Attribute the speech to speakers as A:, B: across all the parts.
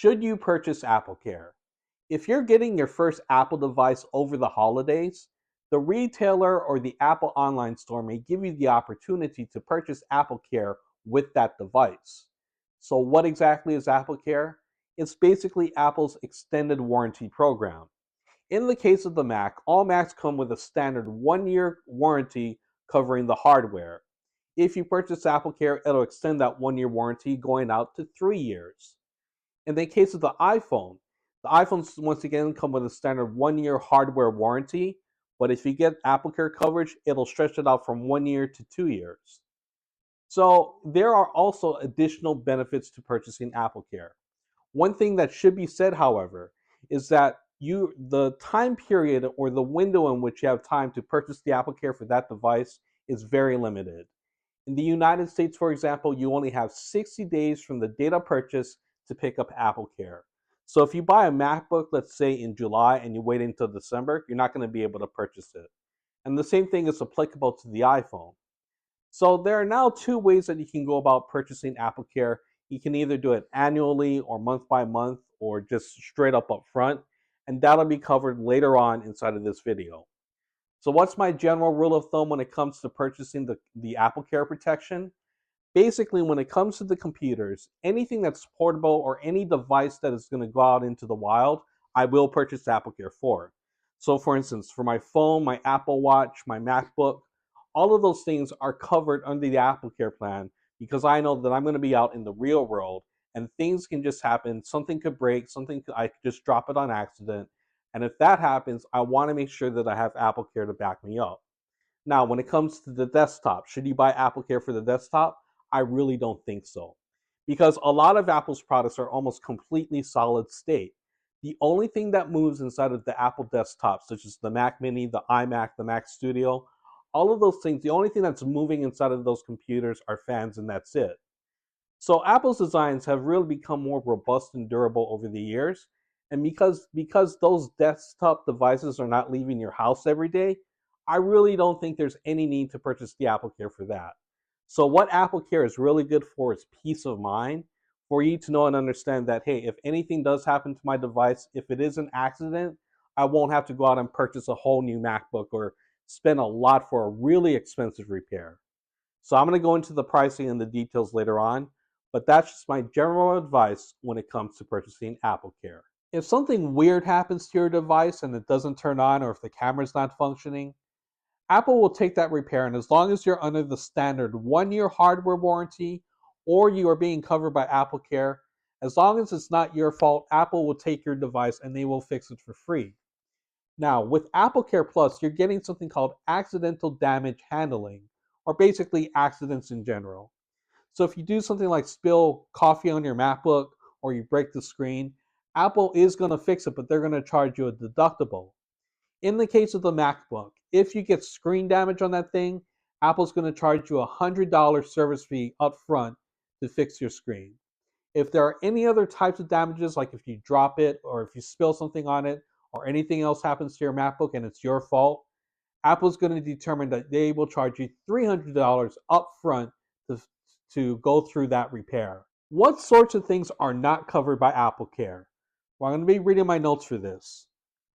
A: Should you purchase AppleCare? If you're getting your first Apple device over the holidays, the retailer or the Apple online store may give you the opportunity to purchase AppleCare with that device. So, what exactly is AppleCare? It's basically Apple's extended warranty program. In the case of the Mac, all Macs come with a standard 1 year warranty covering the hardware. If you purchase AppleCare, it'll extend that 1 year warranty going out to 3 years. In the case of the iPhones once again come with a standard 1 year hardware warranty, but if you get AppleCare coverage, it'll stretch it out from 1 year to 2 years. So there are also additional benefits to purchasing AppleCare. One thing that should be said, however, is that the time period or the window in which you have time to purchase the AppleCare for that device is very limited. In the United States, for example, you only have 60 days from the date of purchase to pick up AppleCare. So if you buy a MacBook, let's say in July, and you wait until December, you're not going to be able to purchase it. And the same thing is applicable to the iPhone. So there are now two ways that you can go about purchasing AppleCare. You can either do it annually or month by month or just straight up front, and that'll be covered later on inside of this video. So what's my general rule of thumb when it comes to purchasing the AppleCare protection? Basically, when it comes to the computers, anything that's portable or any device that is going to go out into the wild, I will purchase AppleCare for. So for instance, for my phone, my Apple Watch, my MacBook, all of those things are covered under the AppleCare plan because I know that I'm going to be out in the real world and things can just happen. Something could break, I could just drop it on accident. And if that happens, I want to make sure that I have AppleCare to back me up. Now, when it comes to the desktop, should you buy AppleCare for the desktop? I really don't think so. Because a lot of Apple's products are almost completely solid state. The only thing that moves inside of the Apple desktop, such as the Mac Mini, the iMac, the Mac Studio, all of those things, the only thing that's moving inside of those computers are fans, and that's it. So Apple's designs have really become more robust and durable over the years. And because those desktop devices are not leaving your house every day, I really don't think there's any need to purchase the AppleCare for that. So what AppleCare is really good for is peace of mind, for you to know and understand that, hey, if anything does happen to my device, if it is an accident, I won't have to go out and purchase a whole new MacBook or spend a lot for a really expensive repair. So I'm going to go into the pricing and the details later on, but that's just my general advice when it comes to purchasing AppleCare. If something weird happens to your device and it doesn't turn on, or if the camera's not functioning, Apple will take that repair, and as long as you're under the standard 1 year hardware warranty or you are being covered by AppleCare, as long as it's not your fault, Apple will take your device and they will fix it for free. Now, with AppleCare Plus, you're getting something called accidental damage handling, or basically accidents in general. So if you do something like spill coffee on your MacBook or you break the screen, Apple is going to fix it, but they're going to charge you a deductible. In the case of the MacBook, if you get screen damage on that thing, Apple's going to charge you a $100 service fee up front to fix your screen. If there are any other types of damages, like if you drop it or if you spill something on it or anything else happens to your MacBook and it's your fault, Apple's going to determine that they will charge you $300 up front to go through that repair. What sorts of things are not covered by AppleCare? Well, I'm going to be reading my notes for this.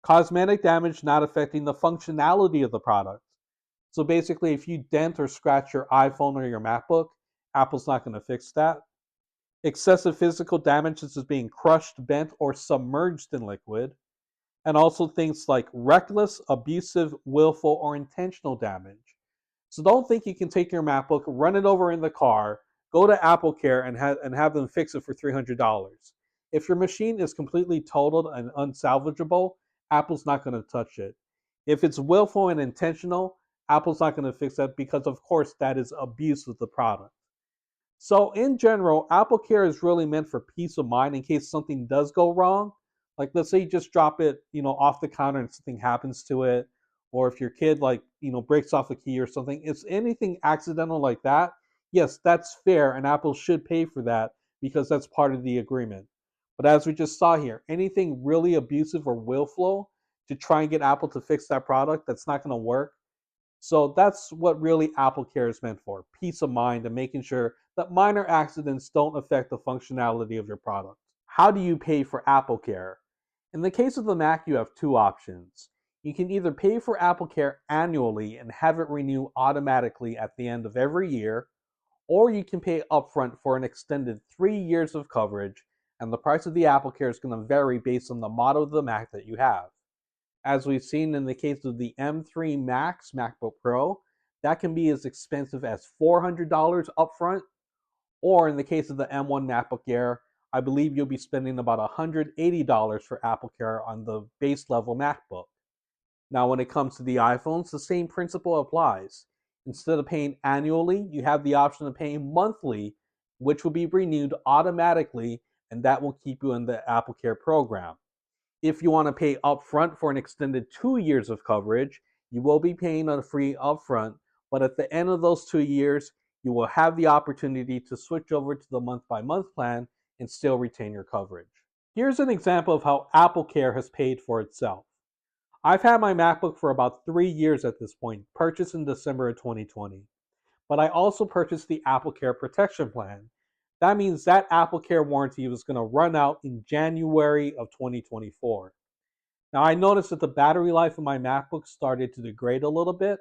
A: Cosmetic damage not affecting the functionality of the product. So basically, if you dent or scratch your iPhone or your MacBook, Apple's not going to fix that. Excessive physical damage, such as being crushed, bent, or submerged in liquid. And also things like reckless, abusive, willful, or intentional damage. So don't think you can take your MacBook, run it over in the car, go to AppleCare, and have them fix it for $300. If your machine is completely totaled and unsalvageable, Apple's not going to touch it. If it's willful and intentional, Apple's not going to fix that because, of course, that is abuse of the product. So in general, AppleCare is really meant for peace of mind in case something does go wrong. Like let's say you just drop it, off the counter and something happens to it, or if your kid breaks off a key or something. If anything accidental like that, yes, that's fair, and Apple should pay for that because that's part of the agreement. But as we just saw here, anything really abusive or willful to try and get Apple to fix that product, that's not going to work. So that's what really AppleCare is meant for, peace of mind and making sure that minor accidents don't affect the functionality of your product. How do you pay for AppleCare? In the case of the Mac, you have two options. You can either pay for AppleCare annually and have it renew automatically at the end of every year, or you can pay upfront for an extended 3 years of coverage, and the price of the AppleCare is going to vary based on the model of the Mac that you have. As we've seen in the case of the M3 Max MacBook Pro, that can be as expensive as $400 upfront, or in the case of the M1 MacBook Air, I believe you'll be spending about $180 for AppleCare on the base level MacBook. Now, when it comes to the iPhones, the same principle applies. Instead of paying annually, you have the option of paying monthly, which will be renewed automatically, and that will keep you in the AppleCare program. If you want to pay upfront for an extended 2 years of coverage, you will be paying a free upfront, but at the end of those 2 years, you will have the opportunity to switch over to the month-by-month plan and still retain your coverage. Here's an example of how AppleCare has paid for itself. I've had my MacBook for about 3 years at this point, purchased in December of 2020. But I also purchased the AppleCare Protection Plan. That means that AppleCare warranty was going to run out in January of 2024. Now, I noticed that the battery life of my MacBook started to degrade a little bit.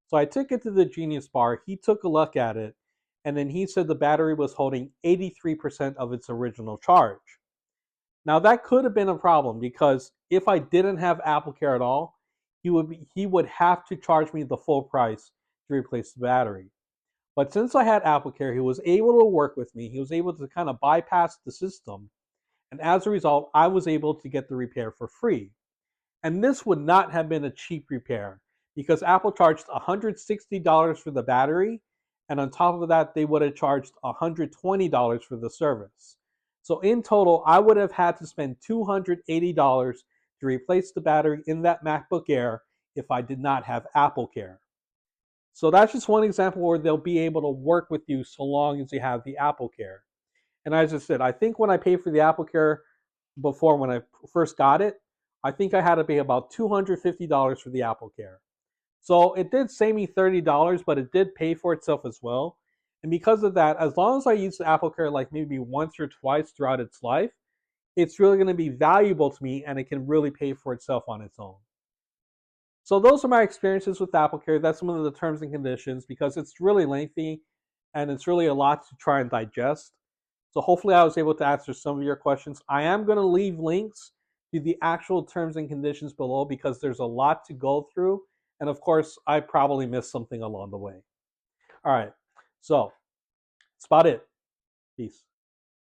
A: So I took it to the Genius Bar. He took a look at it, and then he said the battery was holding 83% of its original charge. Now, that could have been a problem because if I didn't have AppleCare at all, he would have to charge me the full price to replace the battery. But since I had AppleCare, he was able to work with me. He was able to kind of bypass the system. And as a result, I was able to get the repair for free. And this would not have been a cheap repair because Apple charged $160 for the battery. And on top of that, they would have charged $120 for the service. So in total, I would have had to spend $280 to replace the battery in that MacBook Air if I did not have AppleCare. So that's just one example where they'll be able to work with you so long as you have the AppleCare. And as I said, I think when I paid for the AppleCare before, when I first got it, I think I had to pay about $250 for the AppleCare. So it did save me $30, but it did pay for itself as well. And because of that, as long as I use the AppleCare like maybe once or twice throughout its life, it's really going to be valuable to me and it can really pay for itself on its own. So those are my experiences with AppleCare. That's some of the terms and conditions because it's really lengthy and it's really a lot to try and digest. So hopefully I was able to answer some of your questions. I am going to leave links to the actual terms and conditions below because there's a lot to go through. And of course, I probably missed something along the way. All right. So that's about it. Peace.